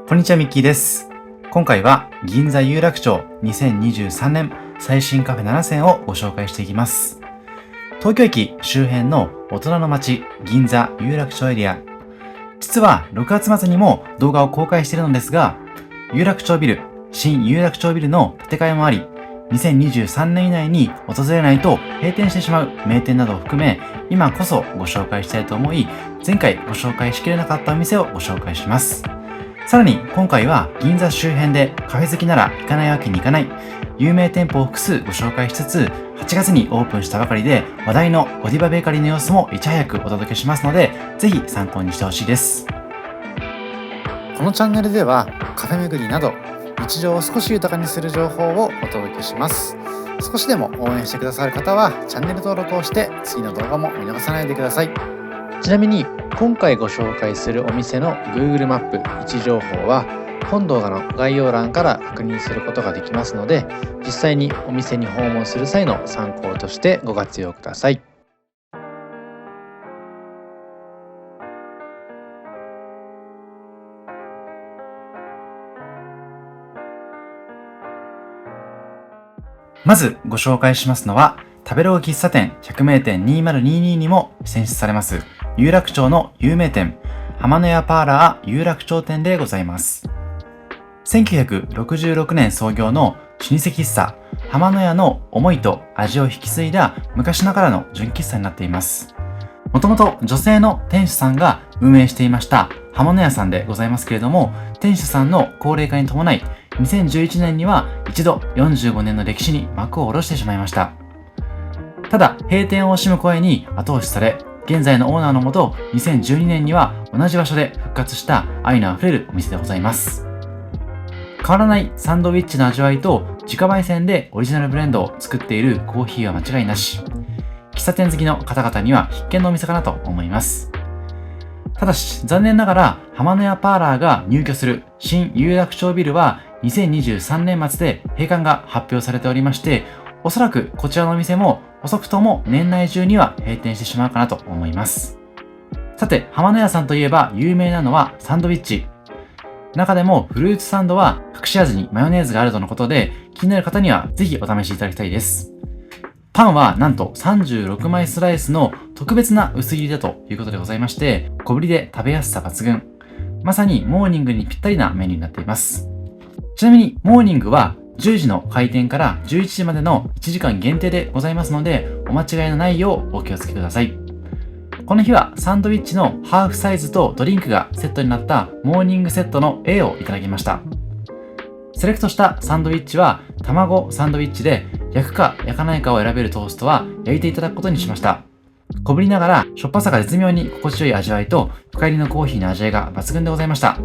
こんにちは、ミッキーです。今回は銀座有楽町2023年最新カフェ7選をご紹介していきます。東京駅周辺の大人の街銀座有楽町エリア。実は6月末にも動画を公開しているのですが、有楽町ビル、新有楽町ビルの建て替えもあり、2023年以内に訪れないと閉店してしまう名店などを含め、今こそご紹介したいと思い、前回ご紹介しきれなかったお店をご紹介します。さらに今回は銀座周辺でカフェ好きなら行かないわけにいかない有名店舗を複数ご紹介しつつ、8月にオープンしたばかりで話題のゴディバベーカリーの様子もいち早くお届けしますので、ぜひ参考にしてほしいです。このチャンネルではカフェ巡りなど日常を少し豊かにする情報をお届けします。少しでも応援してくださる方はチャンネル登録をして次の動画も見逃さないでください。ちなみに今回ご紹介するお店の Google マップ位置情報は本動画の概要欄から確認することができますので、実際にお店に訪問する際の参考としてご活用ください。まずご紹介しますのは、食べログ喫茶店100名店2022にも選出されます有楽町の有名店浜の屋パーラー有楽町店でございます。1966年創業の老舗喫茶浜の屋の思いと味を引き継いだ昔ながらの純喫茶になっています。もともと女性の店主さんが運営していました浜の屋さんでございますけれども、店主さんの高齢化に伴い2011年には一度45年の歴史に幕を下ろしてしまいました。ただ閉店を惜しむ声に後押しされ、現在のオーナーのもと2012年には同じ場所で復活した愛のあふれるお店でございます。変わらないサンドウィッチの味わいと自家焙煎でオリジナルブレンドを作っているコーヒーは間違いなし。喫茶店好きの方々には必見のお店かなと思います。ただし残念ながら浜の屋パーラーが入居する新有楽町ビルは2023年末で閉館が発表されておりまして、おそらくこちらのお店も遅くとも年内中には閉店してしまうかなと思います。さて、浜の屋さんといえば有名なのはサンドウィッチ。中でもフルーツサンドは隠し味にマヨネーズがあるとのことで、気になる方にはぜひお試しいただきたいです。パンはなんと36枚スライスの特別な薄切りだということでございまして、小ぶりで食べやすさ抜群。まさにモーニングにぴったりなメニューになっています。ちなみにモーニングは10時の開店から11時までの1時間限定でございますので、お間違いのないようお気をつけください。この日はサンドウィッチのハーフサイズとドリンクがセットになったモーニングセットの A をいただきました。セレクトしたサンドウィッチは卵サンドウィッチで、焼くか焼かないかを選べるトーストは焼いていただくことにしました。小ぶりながらしょっぱさが絶妙に心地よい味わいと深入りのコーヒーの味わいが抜群でございました。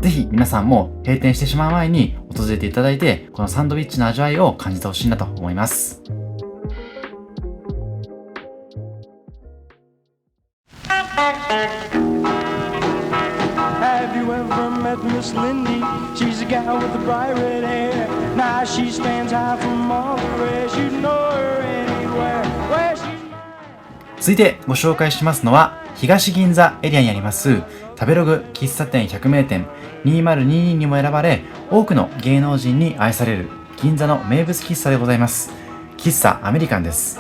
ぜひ皆さんも閉店してしまう前に訪れていただいて、このサンドウィッチの味わいを感じてほしいなと思います。Have you ever met Miss Lindy? She's a gal with the bright red hair. Now she stands high from all the rest. You know her anywhere. Where she... 続いてご紹介しますのは、東銀座エリアにあります食べログ喫茶店100名店2022にも選ばれ、多くの芸能人に愛される銀座の名物喫茶でございます。喫茶アメリカンです。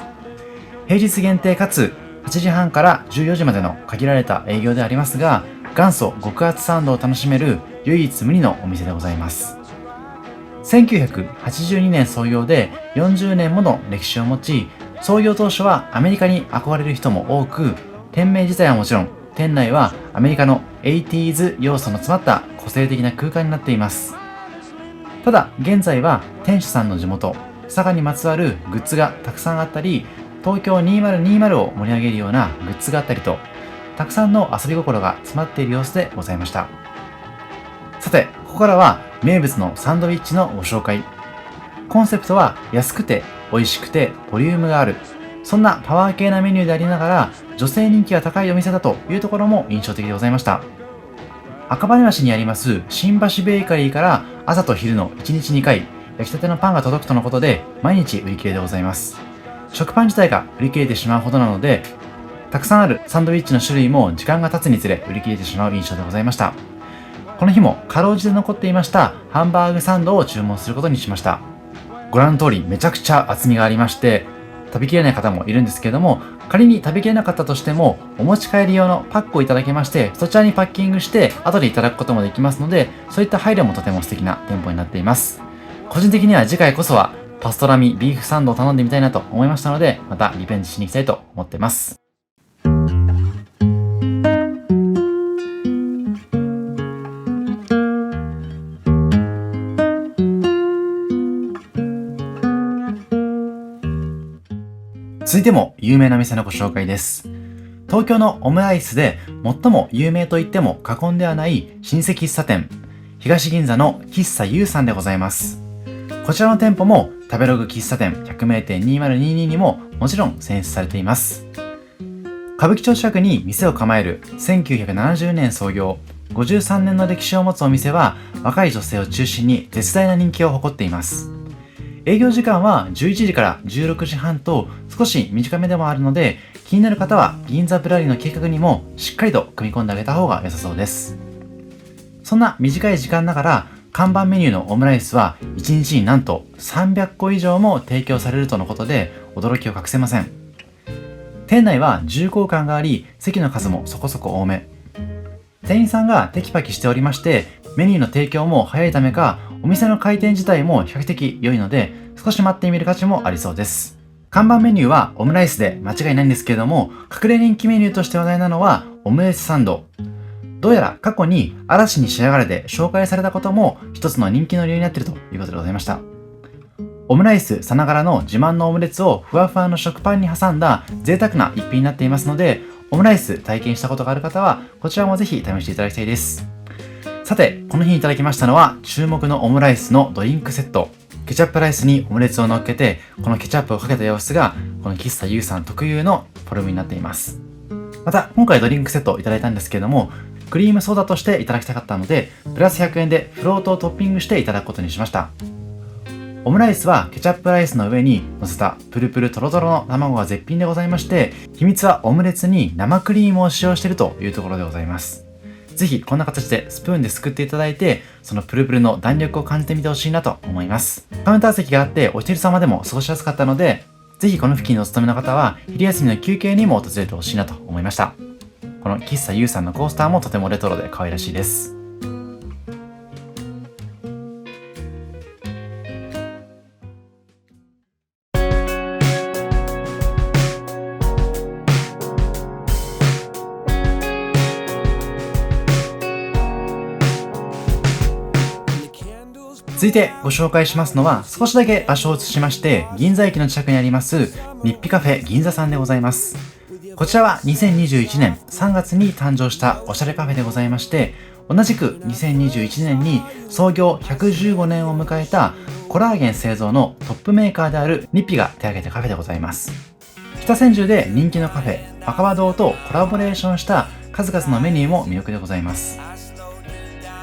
平日限定かつ8時半から14時までの限られた営業でありますが、元祖極厚サンドを楽しめる唯一無二のお店でございます。1982年創業で40年もの歴史を持ち、創業当初はアメリカに憧れる人も多く、店名自体はもちろん、店内はアメリカの 80s 要素の詰まった個性的な空間になっています。ただ現在は店主さんの地元佐賀にまつわるグッズがたくさんあったり、東京2020を盛り上げるようなグッズがあったりと、たくさんの遊び心が詰まっている様子でございました。さて、ここからは名物のサンドウィッチのご紹介。コンセプトは安くて美味しくてボリュームがある、そんなパワー系なメニューでありながら、女性人気が高いお店だというところも印象的でございました。赤羽橋にあります新橋ベーカリーから朝と昼の1日2回焼きたてのパンが届くとのことで、毎日売り切れでございます。食パン自体が売り切れてしまうほどなので、たくさんあるサンドウィッチの種類も時間が経つにつれ売り切れてしまう印象でございました。この日もかろうじて残っていましたハンバーグサンドを注文することにしました。ご覧の通りめちゃくちゃ厚みがありまして、食べきれない方もいるんですけれども、仮に食べきれなかったとしてもお持ち帰り用のパックをいただけまして、そちらにパッキングして後でいただくこともできますので、そういった配慮もとても素敵な店舗になっています。個人的には次回こそはパストラミビーフサンドを頼んでみたいなと思いましたので、またリベンジしに行きたいと思っています。続いても有名な店のご紹介です。東京のオムライスで最も有名と言っても過言ではない老舗喫茶店、東銀座の喫茶ゆうさんでございます。こちらの店舗も食べログ喫茶店百名店2022にももちろん選出されています。歌舞伎町近くに店を構える1970年創業、53年の歴史を持つお店は若い女性を中心に絶大な人気を誇っています。営業時間は11時から16時半と少し短めでもあるので、気になる方は銀座ぶらりの計画にもしっかりと組み込んであげた方が良さそうです。そんな短い時間ながら看板メニューのオムライスは1日になんと300個以上も提供されるとのことで驚きを隠せません。店内は重厚感があり、席の数もそこそこ多め。店員さんがテキパキしておりまして、メニューの提供も早いためか、お店の開店自体も比較的良いので、少し待ってみる価値もありそうです。看板メニューはオムライスで間違いないんですけれども、隠れ人気メニューとして話題なのはオムレツサンド。どうやら過去に嵐に仕上がれで紹介されたことも一つの人気の理由になっているということでございました。オムライスさながらの自慢のオムレツをふわふわの食パンに挟んだ贅沢な一品になっていますので、オムライス体験したことがある方はこちらもぜひ試していただきたいです。さて、この日にいただきましたのは注目のオムライスのドリンクセット。ケチャップライスにオムレツを乗っけて、このケチャップをかけた様子がこの喫茶ゆうさん特有のフォルムになっています。また今回ドリンクセットをいただいたんですけれども、クリームソーダとしていただきたかったのでプラス100円でフロートをトッピングしていただくことにしました。オムライスはケチャップライスの上に乗せたプルプルトロトロの卵が絶品でございまして、秘密はオムレツに生クリームを使用しているというところでございます。ぜひこんな形でスプーンですくっていただいて、そのプルプルの弾力を感じてみてほしいなと思います。カウンター席があってお一人様でも過ごしやすかったので、ぜひこの付近にお勤めの方は昼休みの休憩にも訪れてほしいなと思いました。この喫茶ゆうさんのコースターもとてもレトロで可愛らしいです。続いてご紹介しますのは、少しだけ場所を移しまして銀座駅の近くにあります日比カフェ銀座さんでございます。こちらは2021年3月に誕生したおしゃれカフェでございまして、同じく2021年に創業115年を迎えたコラーゲン製造のトップメーカーである日比が手掛けたカフェでございます。北千住で人気のカフェ赤羽堂とコラボレーションした数々のメニューも魅力でございます。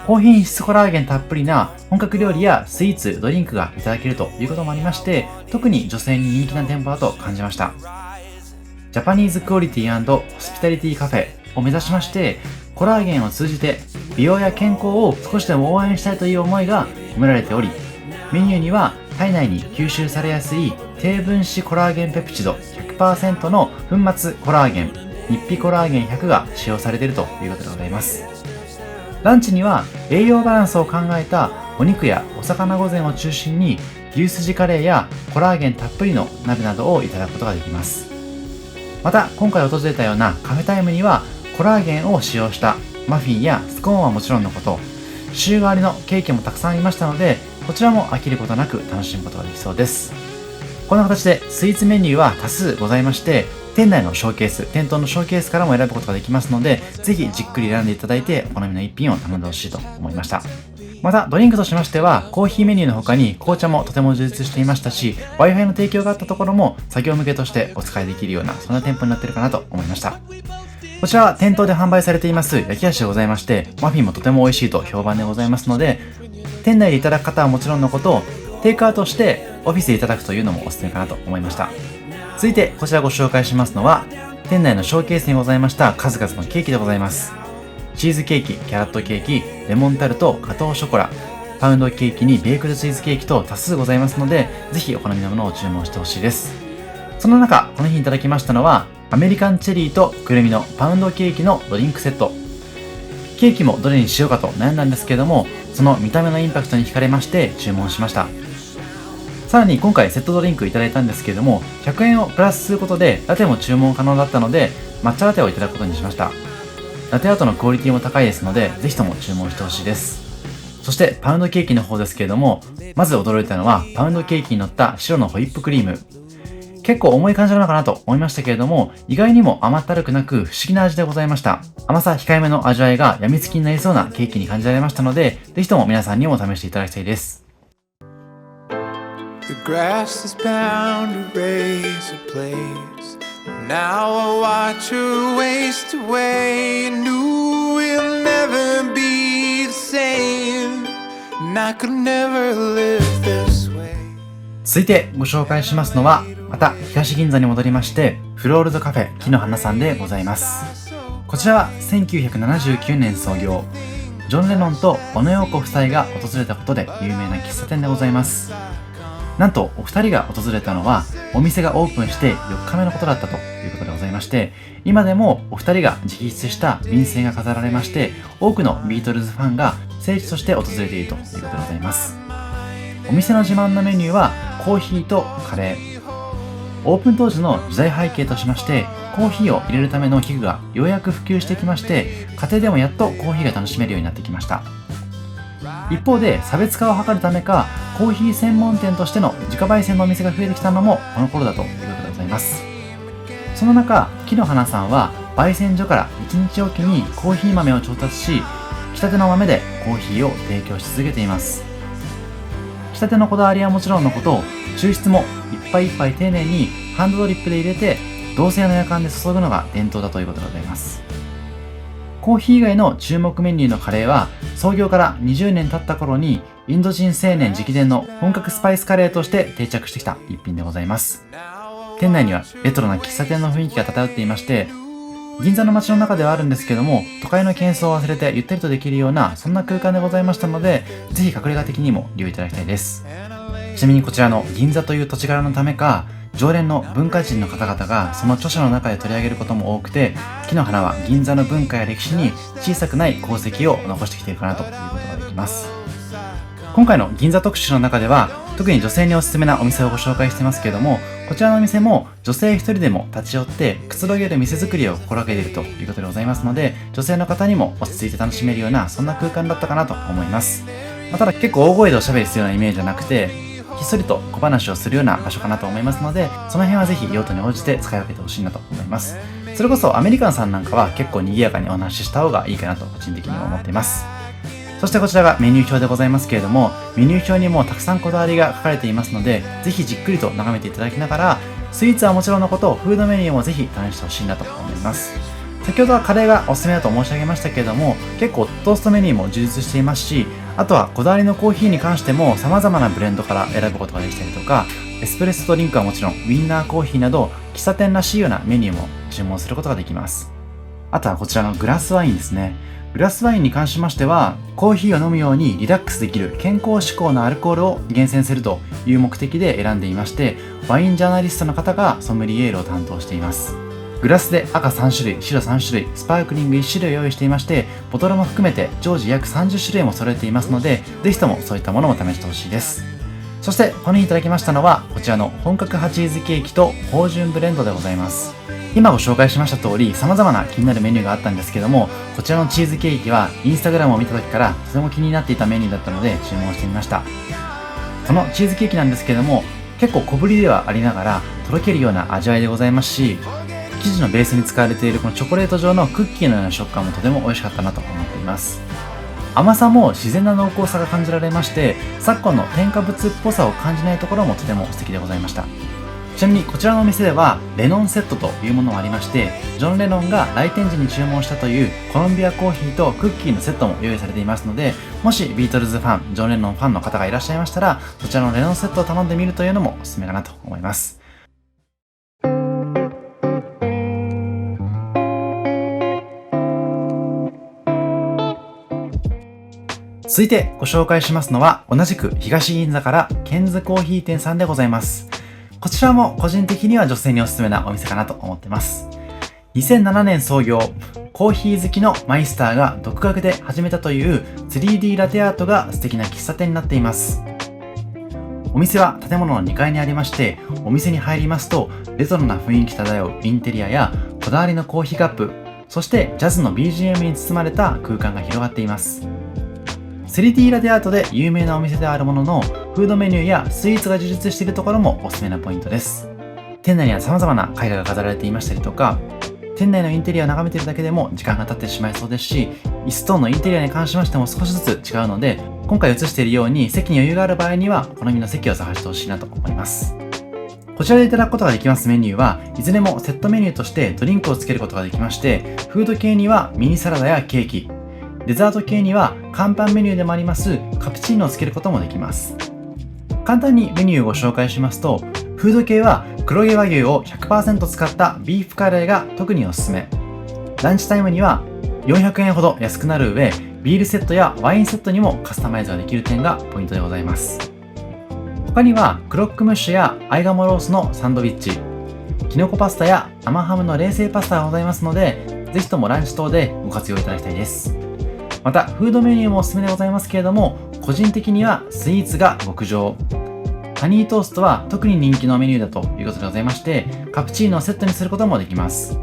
高品質コラーゲンたっぷりな本格料理やスイーツ、ドリンクがいただけるということもありまして、特に女性に人気な店舗だと感じました。ジャパニーズクオリティ&ホスピタリティカフェを目指しまして、コラーゲンを通じて美容や健康を少しでも応援したいという思いが込められており、メニューには体内に吸収されやすい低分子コラーゲンペプチド 100% の粉末コラーゲン、日比コラーゲン100が使用されているということでございます。ランチには栄養バランスを考えたお肉やお魚御膳を中心に牛すじカレーやコラーゲンたっぷりの鍋などをいただくことができます。また今回訪れたようなカフェタイムにはコラーゲンを使用したマフィンやスコーンはもちろんのこと、週替わりのケーキもたくさんありましたので、こちらも飽きることなく楽しむことができそうです。こんな形でスイーツメニューは多数ございまして、店内のショーケース、店頭のショーケースからも選ぶことができますので、ぜひじっくり選んでいただいてお好みの一品を頼んでほしいと思いました。またドリンクとしましてはコーヒーメニューの他に紅茶もとても充実していましたし、 Wi-Fi の提供があったところも作業向けとしてお使いできるような、そんな店舗になっているかなと思いました。こちらは店頭で販売されています焼き菓子でございまして、マフィンもとても美味しいと評判でございますので、店内でいただく方はもちろんのこと、テイクアウトしてオフィスでいただくというのもおすすめかなと思いました。続いてこちらご紹介しますのは、店内のショーケースにございました数々のケーキでございます。チーズケーキ、キャラットケーキ、レモンタルト、ガトーショコラ、パウンドケーキにベークルチーズケーキと多数ございますので、ぜひお好みのものを注文してほしいです。その中、この日いただきましたのは、アメリカンチェリーとくるみのパウンドケーキのドリンクセット。ケーキもどれにしようかと悩んだんですけれども、その見た目のインパクトに惹かれまして注文しました。さらに今回セットドリンクいただいたんですけれども、100円をプラスすることでラテも注文可能だったので、抹茶ラテをいただくことにしました。ラテアートのクオリティも高いですので、ぜひとも注文してほしいです。そしてパウンドケーキの方ですけれども、まず驚いたのはパウンドケーキに乗った白のホイップクリーム。結構重い感じなのかなと思いましたけれども、意外にも甘ったるくなく不思議な味でございました。甘さ控えめの味わいが病みつきになりそうなケーキに感じられましたので、ぜひとも皆さんにも試していただきたいです。The grass is bound to raise a place. Now I watch her waste away. I knew we'll never be the same. And I could never live this way. 続いてご紹介しますのは、また東銀座に戻りまして、フロールズカフェ木の花さんでございます。こちらは1979年創業、ジョン・レノンとオノ・ヨーコ夫妻が訪れたことで有名な喫茶店でございます。なんとお二人が訪れたのはお店がオープンして4日目のことだったということでございまして、今でもお二人が直筆した便箋が飾られまして、多くのビートルズファンが聖地として訪れているということでございます。お店の自慢のメニューはコーヒーとカレー。オープン当時の時代背景としまして、コーヒーを入れるための器具がようやく普及してきまして、家庭でもやっとコーヒーが楽しめるようになってきました。一方で差別化を図るためか、コーヒー専門店としての自家焙煎のお店が増えてきたのもこの頃だということでございます。その中、木の花さんは焙煎所から1日おきにコーヒー豆を調達し、来たての豆でコーヒーを提供し続けています。来たてのこだわりはもちろんのこと、抽出も一杯一杯丁寧にハンドドリップで入れて、銅製のやかんで注ぐのが伝統だということでございます。コーヒー以外の注目メニューのカレーは、創業から20年経った頃にインド人青年直伝の本格スパイスカレーとして定着してきた一品でございます。店内にはレトロな喫茶店の雰囲気が漂っていまして、銀座の街の中ではあるんですけども、都会の喧騒を忘れてゆったりとできるようなそんな空間でございましたので、ぜひ隠れ家的にも利用いただきたいです。ちなみにこちらの銀座という土地柄のためか、常連の文化人の方々がその著者の中で取り上げることも多くて、木の花は銀座の文化や歴史に小さくない功績を残してきているかなということができます。今回の銀座特集の中では、特に女性におすすめなお店をご紹介してますけれども、こちらのお店も女性一人でも立ち寄ってくつろげる店作りを心がけているということでございますので、女性の方にも落ち着いて楽しめるようなそんな空間だったかなと思います。ただ結構大声でおしゃべりするようなイメージじゃなくて、ひっそりと小話をするような場所かなと思いますので、その辺はぜひ用途に応じて使い分けてほしいなと思います。それこそアメリカンさんなんかは結構賑やかにお話しした方がいいかなと個人的には思っています。そしてこちらがメニュー表でございますけれども、メニュー表にもたくさんこだわりが書かれていますので、ぜひじっくりと眺めていただきながら、スイーツはもちろんのこと、フードメニューもぜひ試してほしいなと思います。先ほどはカレーがおすすめだと申し上げましたけれども、結構トーストメニューも充実していますし、あとはこだわりのコーヒーに関しても様々なブレンドから選ぶことができたりとか、エスプレッソドリンクはもちろんウィンナーコーヒーなど喫茶店らしいようなメニューも注文することができます。あとはこちらのグラスワインですね。グラスワインに関しましては、コーヒーを飲むようにリラックスできる健康志向のアルコールを厳選するという目的で選んでいまして、ワインジャーナリストの方がソムリエールを担当しています。グラスで赤3種類、白3種類、スパークリング1種類を用意していまして、ボトルも含めて常時約30種類も揃えていますので、ぜひともそういったものも試してほしいです。そしてこの日いただきましたのは、こちらの本格派チーズケーキと芳醇ブレンドでございます。今ご紹介しました通り、様々な気になるメニューがあったんですけども、こちらのチーズケーキはインスタグラムを見た時からとても気になっていたメニューだったので注文してみました。このチーズケーキなんですけども、結構小ぶりではありながらとろけるような味わいでございますし、生地のベースに使われているこのチョコレート状のクッキーのような食感もとても美味しかったなと思っています。甘さも自然な濃厚さが感じられまして、昨今の添加物っぽさを感じないところもとても素敵でございました。ちなみにこちらのお店ではレノンセットというものもありまして、ジョン・レノンが来店時に注文したというコロンビアコーヒーとクッキーのセットも用意されていますので、もしビートルズファン、ジョン・レノンファンの方がいらっしゃいましたら、そちらのレノンセットを頼んでみるというのもおすすめかなと思います。続いてご紹介しますのは、同じく東銀座からケンズコーヒー店さんでございます。こちらも個人的には女性におすすめなお店かなと思ってます。2007年創業、コーヒー好きのマイスターが独学で始めたという 3D ラテアートが素敵な喫茶店になっています。お店は建物の2階にありまして、お店に入りますとレトロな雰囲気漂うインテリアやこだわりのコーヒーカップ、そしてジャズの BGM に包まれた空間が広がっています。3D ラテアートで有名なお店であるものの、フードメニューやスイーツが充実しているところもおすすめなポイントです。店内には様々な絵画が飾られていましたりとか、店内のインテリアを眺めているだけでも時間が経ってしまいそうですし、椅子等のインテリアに関しましても少しずつ違うので、今回映しているように席に余裕がある場合には好みの席を探してほしいなと思います。こちらでいただくことができますメニューはいずれもセットメニューとしてドリンクをつけることができまして、フード系にはミニサラダやケーキ、デザート系には乾パンメニューでもありますカプチーノをつけることもできます。簡単にメニューをご紹介しますと、フード系は黒毛和牛を 100% 使ったビーフカレーが特におすすめ。ランチタイムには400円ほど安くなる上、ビールセットやワインセットにもカスタマイズができる点がポイントでございます。他にはクロックムッシュやアイガモロースのサンドイッチ、キノコパスタや生ハムの冷製パスタがございますので、ぜひともランチ等でご活用いただきたいです。またフードメニューもおすすめでございますけれども、個人的にはスイーツが極上。ハニートーストは特に人気のメニューだということでございまして、カプチーノをセットにすることもできます。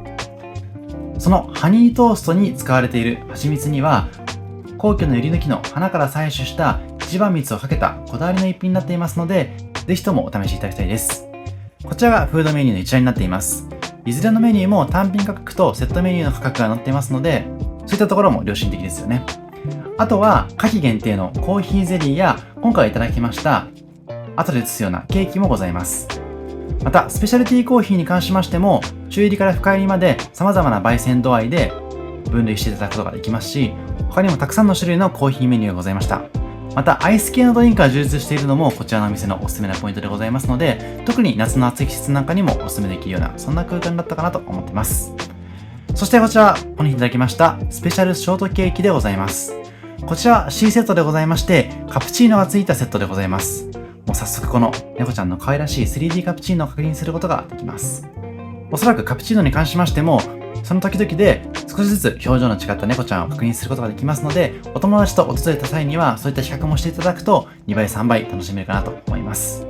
そのハニートーストに使われている蜂蜜には、皇居のユリの木の花から採取した一番蜜をかけたこだわりの一品になっていますので、ぜひともお試しいただきたいです。こちらがフードメニューの一覧になっています。いずれのメニューも単品価格とセットメニューの価格が載っていますので、そういったところも良心的ですよね。あとは夏季限定のコーヒーゼリーや、今回いただきました後で写すようなケーキもございます。またスペシャルティーコーヒーに関しましても、中入りから深入りまで様々な焙煎度合いで分類していただくことができますし、他にもたくさんの種類のコーヒーメニューがございました。またアイス系のドリンクが充実しているのもこちらのお店のおすすめなポイントでございますので、特に夏の暑い季節なんかにもおすすめできるような、そんな空間だったかなと思っています。そしてこちら、この日いただきましたスペシャルショートケーキでございます。こちら C セットでございまして、カプチーノがついたセットでございます。もう早速この猫ちゃんの可愛らしい 3D カプチーノを確認することができます。おそらくカプチーノに関しましても、その時々で少しずつ表情の違った猫ちゃんを確認することができますので、お友達と訪れた際にはそういった比較もしていただくと2倍3倍楽しめるかなと思います。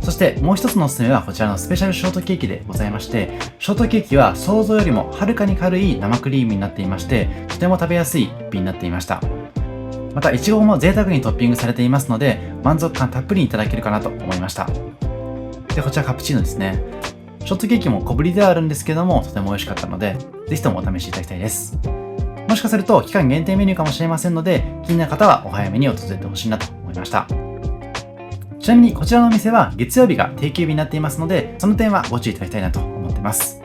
そしてもう一つのおすすめはこちらのスペシャルショートケーキでございまして、ショートケーキは想像よりもはるかに軽い生クリームになっていまして、とても食べやすい一品になっていました。またイチゴも贅沢にトッピングされていますので、満足感たっぷりいただけるかなと思いました。で、こちらカプチーノですね。ショートケーキも小ぶりではあるんですけども、とても美味しかったので、ぜひともお試しいただきたいです。もしかすると期間限定メニューかもしれませんので、気になる方はお早めに訪れてほしいなと思いました。ちなみにこちらのお店は月曜日が定休日になっていますので、その点はご注意いただきたいなと思っています。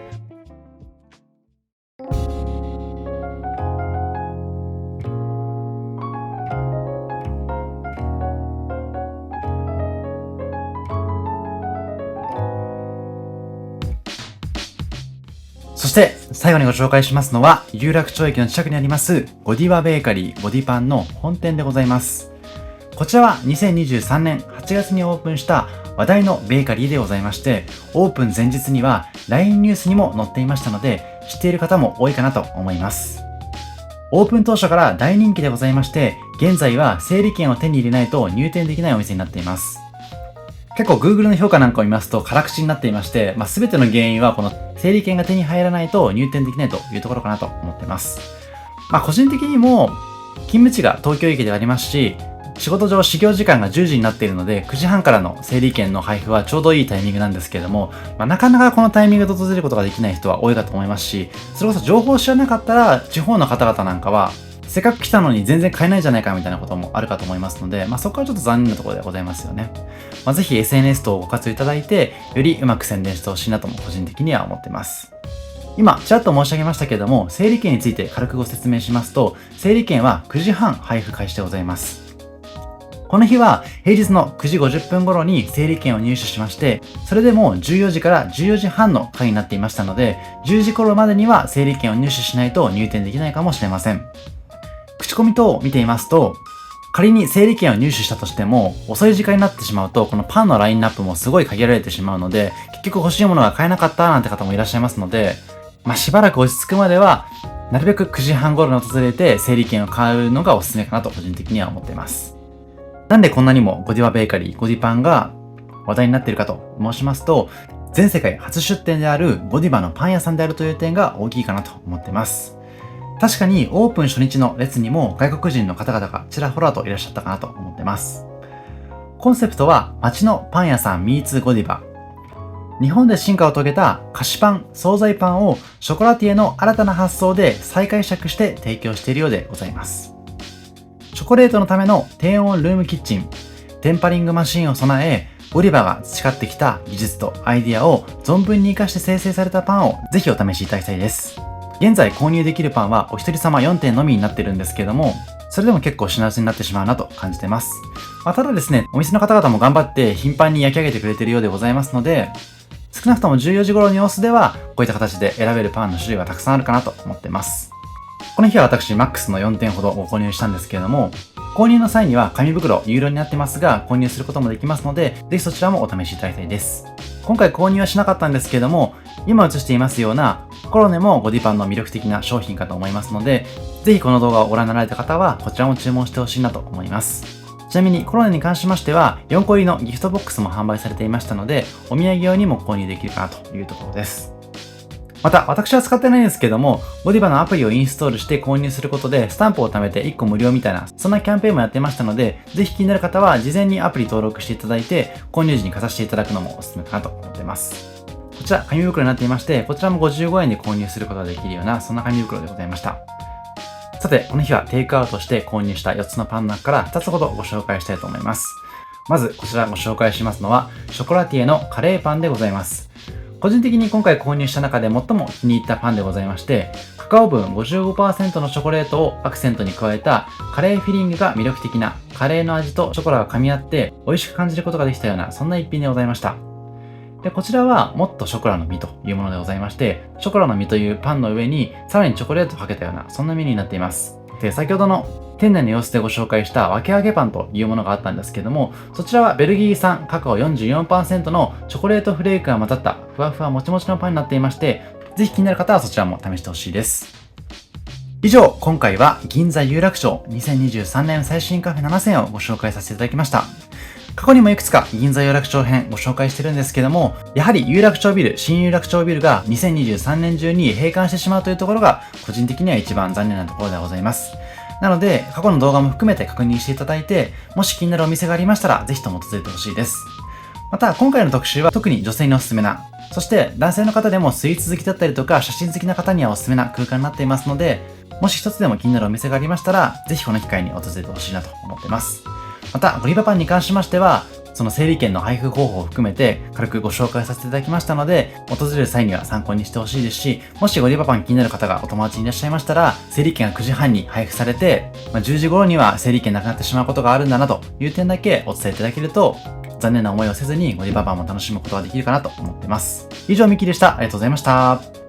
そして最後にご紹介しますのは、有楽町駅の近くにありますゴディバベーカリーゴディパンの本店でございます。こちらは2023年8月にオープンした話題のベーカリーでございまして、オープン前日には LINE ニュースにも載っていましたので、知っている方も多いかなと思います。オープン当初から大人気でございまして、現在は整理券を手に入れないと入店できないお店になっています。結構 Google の評価なんかを見ますと辛口になっていまして、全ての原因はこの整理券が手に入らないと入店できないというところかなと思っています。個人的にも勤務地が東京駅でありますし、仕事上始業時間が10時になっているので、9時半からの整理券の配布はちょうどいいタイミングなんですけれども、なかなかこのタイミングで訪れることができない人は多いかと思いますし、それこそ情報を知らなかったら地方の方々なんかはせっかく来たのに全然買えないじゃないかみたいなこともあるかと思いますので、そこはちょっと残念なところでございますよね。ぜひ SNS 等をご活用いただいて、よりうまく宣伝してほしいなとも個人的には思っています。今、ちらっと申し上げましたけれども、整理券について軽くご説明しますと、整理券は9時半配布開始でございます。この日は平日の9時50分頃に整理券を入手しまして、それでも14時から14時半の会になっていましたので、10時頃までには整理券を入手しないと入店できないかもしれません。口コミ等を見ていますと、仮に整理券を入手したとしても、遅い時間になってしまうと、このパンのラインナップもすごい限られてしまうので、結局欲しいものが買えなかったなんて方もいらっしゃいますので、しばらく落ち着くまでは、なるべく9時半頃に訪れて整理券を買うのがおすすめかなと個人的には思っています。なんでこんなにもゴディバベーカリー、ゴディパンが話題になっているかと申しますと、全世界初出店であるゴディバのパン屋さんであるという点が大きいかなと思っています。確かにオープン初日の列にも外国人の方々がちらほらといらっしゃったかなと思っています。コンセプトは街のパン屋さんミーツゴディバ。日本で進化を遂げた菓子パン、惣菜パンをショコラティエの新たな発想で再解釈して提供しているようでございます。チョコレートのための低温ルームキッチン、テンパリングマシンを備え、ゴディバが培ってきた技術とアイディアを存分に活かして生成されたパンをぜひお試しいただきたいです。現在購入できるパンはお一人様4点のみになっているんですけれども、それでも結構品薄になってしまうなと感じています。ただですね、お店の方々も頑張って頻繁に焼き上げてくれているようでございますので、少なくとも14時頃の様子ではこういった形で選べるパンの種類がたくさんあるかなと思っています。この日は私マックスの4点ほどご購入したんですけれども、購入の際には紙袋有料になってますが購入することもできますので、ぜひそちらもお試しいただきたいです。今回購入はしなかったんですけれども、今映していますようなコロネもゴディパンの魅力的な商品かと思いますので、ぜひこの動画をご覧になられた方はこちらも注文してほしいなと思います。ちなみにコロネに関しましては4個入りのギフトボックスも販売されていましたので、お土産用にも購入できるかなというところです。また、私は使ってないんですけども、ゴディバのアプリをインストールして購入することで、スタンプを貯めて1個無料みたいな、そんなキャンペーンもやってましたので、ぜひ気になる方は事前にアプリ登録していただいて、購入時にかざしていただくのもおすすめかなと思っています。こちら、紙袋になっていまして、こちらも55円で購入することができるような、そんな紙袋でございました。さて、この日はテイクアウトして購入した4つのパンの中から2つほどご紹介したいと思います。まず、こちらご紹介しますのは、ショコラティエのカレーパンでございます。個人的に今回購入した中で最も気に入ったパンでございまして、カカオ分 55% のチョコレートをアクセントに加えたカレーフィリングが魅力的なカレーの味とショコラが噛み合って美味しく感じることができたようなそんな一品でございました。で、こちらはもっとショコラの実というものでございまして、ショコラの実というパンの上にさらにチョコレートをかけたようなそんなメニューになっています。で、先ほどの店内の様子でご紹介した分け揚げパンというものがあったんですけども、そちらはベルギー産カカオ 44% のチョコレートフレークが混ざったふわふわもちもちのパンになっていまして、ぜひ気になる方はそちらも試してほしいです。以上、今回は銀座有楽町2023年最新カフェ7選をご紹介させていただきました。過去にもいくつか銀座有楽町編ご紹介してるんですけども、やはり有楽町ビル、新有楽町ビルが2023年中に閉館してしまうというところが個人的には一番残念なところでございます。なので、過去の動画も含めて確認していただいて、もし気になるお店がありましたら、ぜひとも訪れてほしいです。また、今回の特集は特に女性におすすめな、そして男性の方でもスイーツ好きだったりとか、写真好きな方にはおすすめな空間になっていますので、もし一つでも気になるお店がありましたら、ぜひこの機会に訪れてほしいなと思っています。また、ゴディバパンに関しましては、その整理券の配布方法を含めて軽くご紹介させていただきましたので、訪れる際には参考にしてほしいですし、もしゴディバパン気になる方がお友達にいらっしゃいましたら、整理券が9時半に配布されて、10時頃には整理券なくなってしまうことがあるんだなという点だけお伝えいただけると、残念な思いをせずにゴディバパンも楽しむことができるかなと思っています。以上、ミキでした。ありがとうございました。